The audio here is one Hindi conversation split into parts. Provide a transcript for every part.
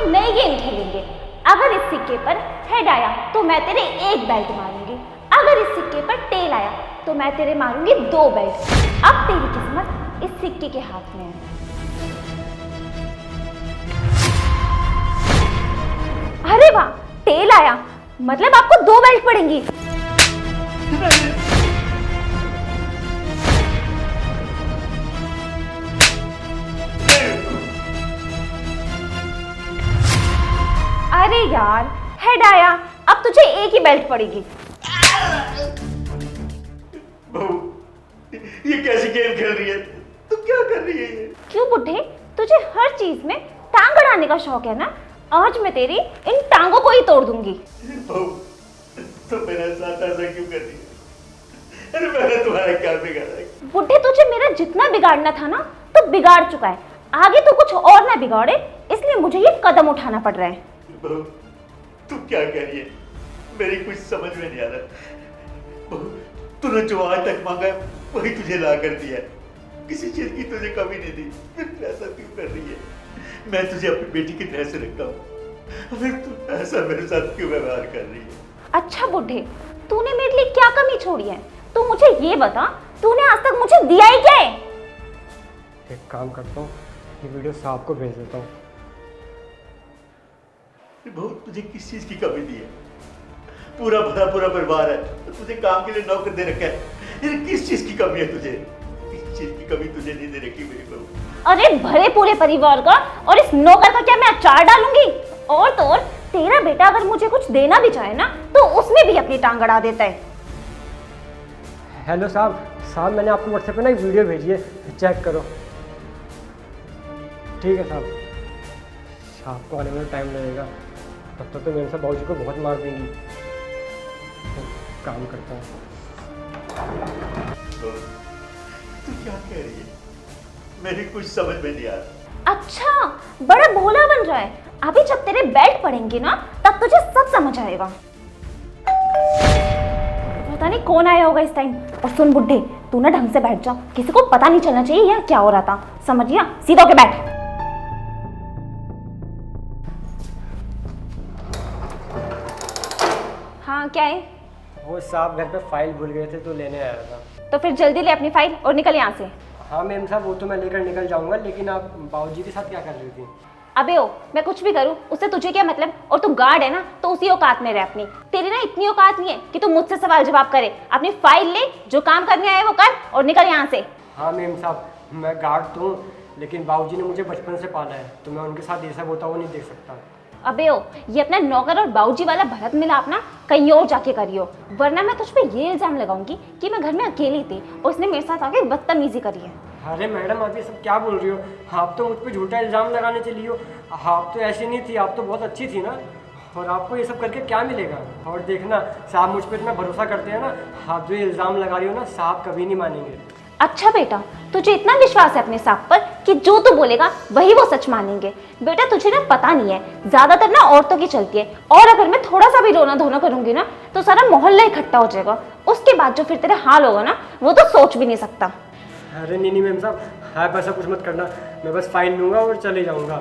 नई गेम खेलेंगे। अगर इस सिक्के पर हेड आया तो मैं तेरे एक बेल्ट मारूंगी, अगर इस सिक्के पर टेल आया तो मैं तेरे मारूंगी 2 बेल्ट। अब तेरी किस्मत इस सिक्के के हाथ में है। अरे वाह, टेल आया, मतलब आपको 2 बेल्ट पड़ेंगी। अरे यार, हेड आया, अब तुझे एक ही बेल्ट पड़ेगी। बहू, ये कैसी गेम खेल रही है? तुम क्या कर रही है? क्यों बुड्ढे, तुझे हर चीज में टांग अड़ाने का शौक है ना? आज मैं तेरी इन टांगों को ही तोड़ दूंगी। बहू, तुम मेरे साथ ऐसा क्यों कर रही है? अरे मैंने तुम्हारा क्या बिगाड़ा? बुड्ढे, तुझे मेरा जितना बिगाड़ना था ना तो बिगाड़ चुका है, आगे तो कुछ और ना बिगाड़े, इसलिए मुझे ये कदम उठाना पड़ रहा है। बहू, तू क्या कह रही है? मेरी कुछ समझ में नहीं आ रहा। बहू, तूने जो आज तक मांगा है वही तुझे ला कर दिया है, किसी चीज की तुझे कमी नहीं दी, फिर ऐसा क्यों कर रही है? मैं तुझे अपनी बेटी की तरह से रखता हूँ, फिर तू ऐसा मेरे साथ क्यों व्यवहार कर रही है? अच्छा बुड्ढे, तूने मेरे लिए क्या कमी छोड़ी है? तू मुझे ये बता, तूने आज तक मुझे दिया ही क्या है? एक काम करता हूँ, ये वीडियो साहब को भेज देता हूँ। बहू, तुझे किस चीज की कमी दी है? पूरा भरा पूरा परिवार है, तो तुझे काम के लिए नौकर दे रखा है, ये किस चीज की कमी है तुझे? किस चीज की कमी तुझे नहीं दे रखी मेरी बहू? अरे भरे पूरे परिवार का और इस नौकर का क्या मैं अचार डालूंगी? और तो और तेरा बेटा अगर मुझे कुछ देना भी चाहे ना तो उसमें भी अपनी टांग अड़ा देता है। हेलो साहब, मैंने आपको व्हाट्सएप पे ना एक वीडियो भेजी है, चेक करो। ठीक है साहब को आने में टाइम लगेगा, तब तक तो मेरे से बाबूजी को बहुत मार देंगी। तो काम करता हूँ। तू क्या कह रही है? मेरी कुछ समझ में नहीं आ रहा। अच्छा, बड़ा भोला बन रहा है। अभी जब तेरे बेल्ट पड़ेंगे ना तब तुझे सब समझ आएगा। पता नहीं कौन आया होगा इस टाइम। और सुन बुड्ढे, तू ना ढंग से बैठ जा, किसी को पता नहीं चलना चाहिए यहाँ क्या हो रहा था, समझ गया? सीधा होके बैठ। हाँ, क्या है? वो साहब घर पे फाइल भूल गए थे तो लेने आया था। तो फिर जल्दी ले अपनी फाइल और निकल यहाँ से। हाँ मैम साहब, वो तो मैं लेकर निकल जाऊंगा, लेकिन आप बाबूजी के साथ क्या कर रही थी? अबे ओ, मैं कुछ भी करूँ उससे तुझे क्या मतलब? और तू गार्ड है ना तो उसी औकात में रह अपनी। तेरी ना इतनी औकात नहीं है कि तू मुझसे सवाल जवाब करे। अपनी फाइल ले, जो काम करने आए वो कर और निकल यहाँ से। हाँ मैम साहब, मैं गार्ड तो हूँ, लेकिन बाबूजी ने मुझे बचपन से पाला है, तो मैं उनके साथ ये सब होता हुआ नहीं देख सकता। अबे ओ, ये अपना नौकर और बाबूजी वाला भरत मिलाप ना कहीं और जाके करियो, वरना मैं तुझ पे ये इल्जाम लगाऊंगी कि मैं घर में अकेली थी और उसने मेरे साथ आके बदतमीजी करी है। अरे मैडम, आप ये सब क्या बोल रही हो? आप तो मुझ पे झूठा इल्ज़ाम लगाने चली हो। आप तो ऐसी नहीं थी, आप तो बहुत अच्छी थी ना। और आपको ये सब करके क्या मिलेगा? और देखना, साहब मुझ पे इतना भरोसा करते हैं ना, आप जो इल्ज़ाम लगा रही हो ना, साहब कभी नहीं मानेंगे। अच्छा बेटा, तुझे इतना विश्वास है अपने साहब पर कि जो तू बोलेगा वही वो सच मानेंगे? बेटा तुझे ना पता नहीं है, ज्यादातर ना औरतों की चलती है, और अगर मैं थोड़ा सा भी रोना धोना करूंगी ना तो सारा मोहल्ला इकट्ठा हो जाएगा। उसके बाद जो फिर तेरे हाल होगा ना वो तो सोच भी नहीं सकता। अरे नहीं मैम साहब, आप ऐसा कुछ मत करना, मैं बस फाइन लूँगा और चले जाऊँगा।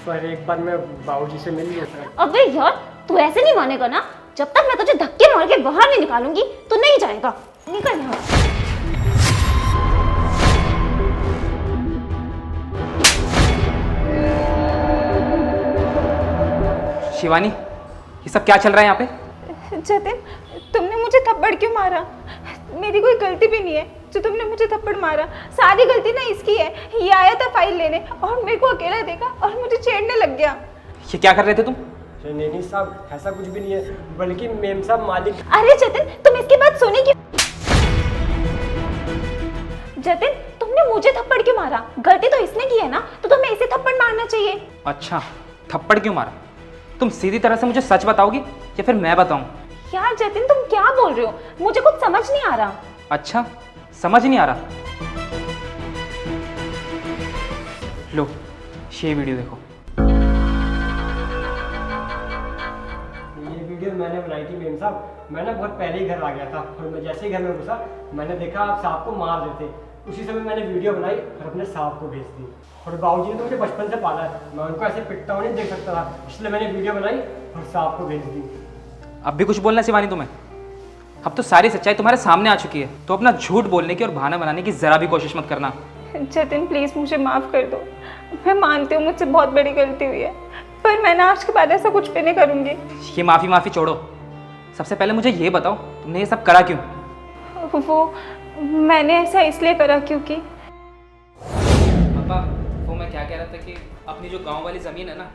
पर एक बार मैं बाबूजी से मिल लूँ। अबे यार, तू ऐसे नहीं मानेगा ना, जब तक मैं तुझे धक्के मार के बाहर नहीं निकालूंगी तो नहीं जाएगा। निकल यहाँ। शिवानी, ये सब क्या चल रहा है यहाँ पे? जतिन, तुमने मुझे थप्पड़ क्यों मारा? मेरी कोई गलती भी नहीं है जो तुमने मुझे थप्पड़ मारा। सारी गलती ना इसकी है। ये आया था फाइल लेने और मेरे को अकेला देखा और मुझे छेड़ने लग गया। ये क्या कर रहे थे तुम? नहीं साहब, ऐसा कुछ भी नहीं है, बल्कि मैम साहब मालिक। अरे जतिन, तुम इसकी बात सुनी क्यों? जतिन, तुमने मुझे थप्पड़ क्यों मारा? गलती तो इसने की है ना, तो तुम्हें इसे थप्पड़ मारना चाहिए। अच्छा, थप्पड़ क्यों मारा? तुम सीधी तरह से मुझे सच बताओगी या फिर मैं बताऊं? यार जतिन, तुम क्या बोल रहे हो? मुझे कुछ समझ नहीं आ रहा। अच्छा, समझ नहीं आ रहा? लो, ये वीडियो देखो। ये वीडियो मैंने बनाई थी मैम साहब। मैं ना बहुत पहले ही घर आ गया था और मैं जैसे ही घर में घुसा मैंने देखा आप साहब को मार रहे थे। उसी समय मैंने वीडियो बनाई और अपने साहब को भेज दी। और बाबूजी ने तो मुझे बचपन से पाला है, मैं उनको ऐसे पिटता हुआ नहीं देख सकता था, इसलिए मैंने वीडियो बनाई और साहब को भेज दी। अब भी कुछ बोलना है शिवानी तुम्हें? अब तो सारी सच्चाई तुम्हारे सामने आ चुकी है, तो अपना झूठ बोलने की और बहाना बनाने की जरा भी कोशिश मत करना। जतिन प्लीज़ मुझे माफ़ कर दो। मैं मानती हूँ मुझसे बहुत बड़ी गलती हुई है, पर मैं ना आज के बाद ऐसा कुछ भी नहीं करूँगी। ये माफ़ी छोड़ो, सबसे पहले मुझे ये बताओ तुमने ये सब करा क्यों? वो मैंने ऐसा इसलिए करा क्योंकि पापा, वो मैं क्या कह रहा था कि अपनी जो गांव वाली ज़मीन है ना,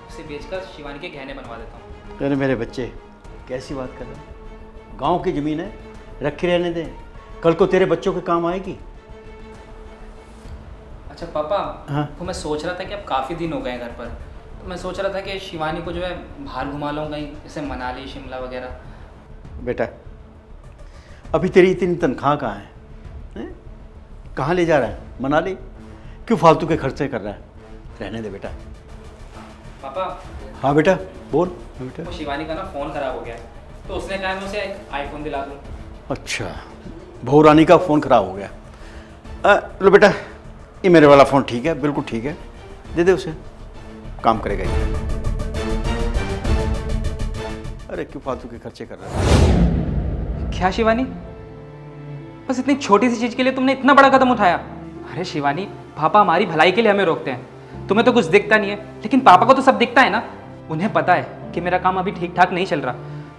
उसे बेचकर शिवानी के गहने बनवा देता हूँ। अरे मेरे बच्चे, कैसी बात कर रहे हैं? गांव की ज़मीन है, रखी रहने दें, कल को तेरे बच्चों के काम आएगी। अच्छा पापा, हाँ। वो मैं सोच रहा था कि अब काफ़ी दिन हो गए हैं घर पर, तो मैं सोच रहा था कि शिवानी को जो है बाहर घुमा लूँ कहीं, जैसे मनाली शिमला वगैरह। बेटा, अभी तेरी इतनी तनख्वाह कहाँ है? हैं? कहाँ ले जा रहा है? मना ले। क्यों फालतू के खर्चे कर रहा है? रहने दे बेटा। पापा, हाँ बेटा, बोल बेटा। वो शिवानी का ना फ़ोन ख़राब हो गया है, तो उसने कहा मैं उसे एक आईफोन दिला दूँ। अच्छा, बहू रानी का फ़ोन ख़राब हो गया। लो बेटा, ये मेरे वाला फ़ोन ठीक है, बिल्कुल ठीक है, दे दे उसे, काम करेगा ये। अरे क्यों फालतू के खर्चे कर रहा है? क्या शिवानी, बस इतनी छोटी सी चीज़ के लिए तुमने इतना बड़ा कदम उठाया? अरे शिवानी, पापा हमारी भलाई के लिए हमें रोकते हैं, तुम्हें तो कुछ दिखता नहीं है, लेकिन पापा को तो सब दिखता है ना। उन्हें पता है कि मेरा काम अभी ठीक ठाक नहीं चल रहा,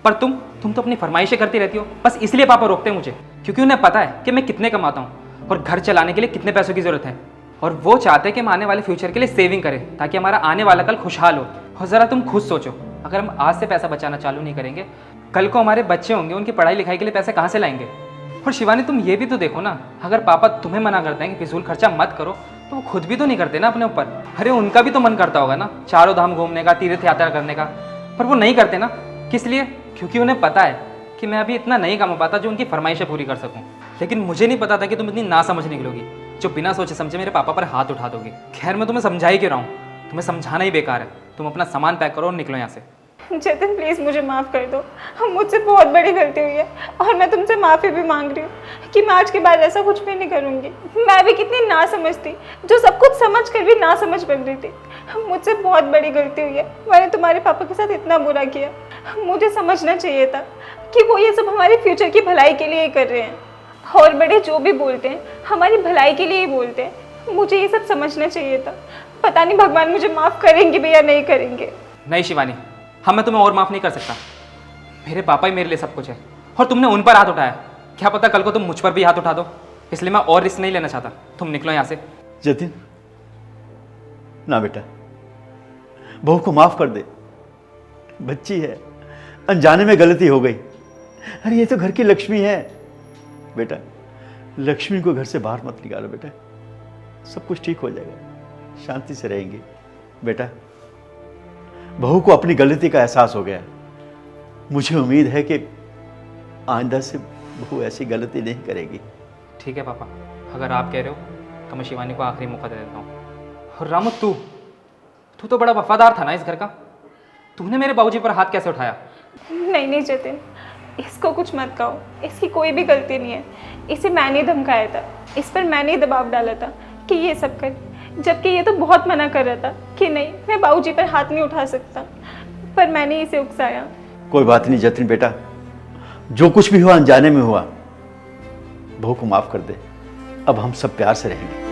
पर तुम तो अपनी फरमाइशें करती रहती हो, बस इसलिए पापा रोकते हैं मुझे, क्योंकि उन्हें पता है कि मैं कितने कमाता हूँ और घर चलाने के लिए कितने पैसों की ज़रूरत है, और वो चाहते हैं कि हम आने वाले फ्यूचर के लिए सेविंग करें, ताकि हमारा आने वाला कल खुशहाल हो। और ज़रा तुम खुद सोचो, अगर हम आज से पैसा बचाना चालू नहीं करेंगे, कल को हमारे बच्चे होंगे, उनकी पढ़ाई लिखाई के लिए पैसे कहाँ से लाएंगे? और शिवानी, तुम ये भी तो देखो ना, अगर पापा तुम्हें मना करते हैं कि फिजूल खर्चा मत करो, तो वो खुद भी तो नहीं करते ना अपने ऊपर। अरे उनका भी तो मन करता होगा ना चारों धाम घूमने का, तीर्थ यात्रा करने का, पर वो नहीं करते ना। किस लिए? क्योंकि उन्हें पता है कि मैं अभी इतना नहीं कमा पाता जो उनकी फरमाइशें पूरी कर सकूं। लेकिन मुझे नहीं पता था कि तुम इतनी ना समझ निकलोगी, जो बिना सोचे समझे मेरे पापा पर हाथ उठा दोगी। खैर, मैं तुम्हें समझा ही क्यों रहा हूँ, तुम्हें समझाना ही बेकार है। तुम अपना सामान पैक करो और निकलो यहाँ से। जतिन प्लीज़ मुझे माफ़ कर दो, मुझसे बहुत बड़ी गलती हुई है और मैं तुमसे माफ़ी भी मांग रही हूँ कि मैं आज के बाद ऐसा कुछ भी नहीं करूँगी। मैं भी कितनी ना समझ थी, जो सब कुछ समझ कर भी ना समझ बन रही थी। मुझसे बहुत बड़ी गलती हुई है, मैंने तुम्हारे पापा के साथ इतना बुरा किया। मुझे समझना चाहिए था कि वो ये सब हमारे फ्यूचर की भलाई के लिए ही कर रहे हैं, और बड़े जो भी बोलते हैं हमारी भलाई के लिए ही बोलते हैं। मुझे ये सब समझना चाहिए था। पता नहीं भगवान मुझे माफ़ करेंगे भी या नहीं करेंगे। नहीं शिवानी, मैं तुम्हें और माफ़ नहीं कर सकता। मेरे पापा ही मेरे लिए सब कुछ है, और तुमने उन पर हाथ उठाया। क्या पता कल को तुम मुझ पर भी हाथ उठा दो, इसलिए मैं और रिस्क नहीं लेना चाहता। तुम निकलो यहाँ से। जतिन, ना बेटा, बहू को माफ़ कर दे, बच्ची है, अनजाने में गलती हो गई। अरे ये तो घर की लक्ष्मी है बेटा, लक्ष्मी को घर से बाहर मत निकालो बेटा, सब कुछ ठीक हो जाएगा, शांति से रहेंगे। बेटा, बहू को अपनी गलती का एहसास हो गया है। मुझे उम्मीद है कि आइंदा से बहू ऐसी गलती नहीं करेगी। ठीक है पापा, अगर आप कह रहे हो तो मैं शिवानी को आखिरी मौका दे देता हूँ। और रामू, तू तो बड़ा वफादार था ना इस घर का, तूने मेरे बाबूजी पर हाथ कैसे उठाया? नहीं जतिन, इसको कुछ मत कहो, इसकी कोई भी गलती नहीं है। इसे मैंने धमकाया था, इस पर मैंने ही दबाव डाला था कि ये सब कर, जबकि ये तो बहुत मना कर रहा था कि नहीं, मैं बाबूजी पर हाथ नहीं उठा सकता, पर मैंने इसे उकसाया। कोई बात नहीं जतिन बेटा, जो कुछ भी हुआ अनजाने में हुआ, बहू को माफ़ कर दे। अब हम सब प्यार से रहेंगे।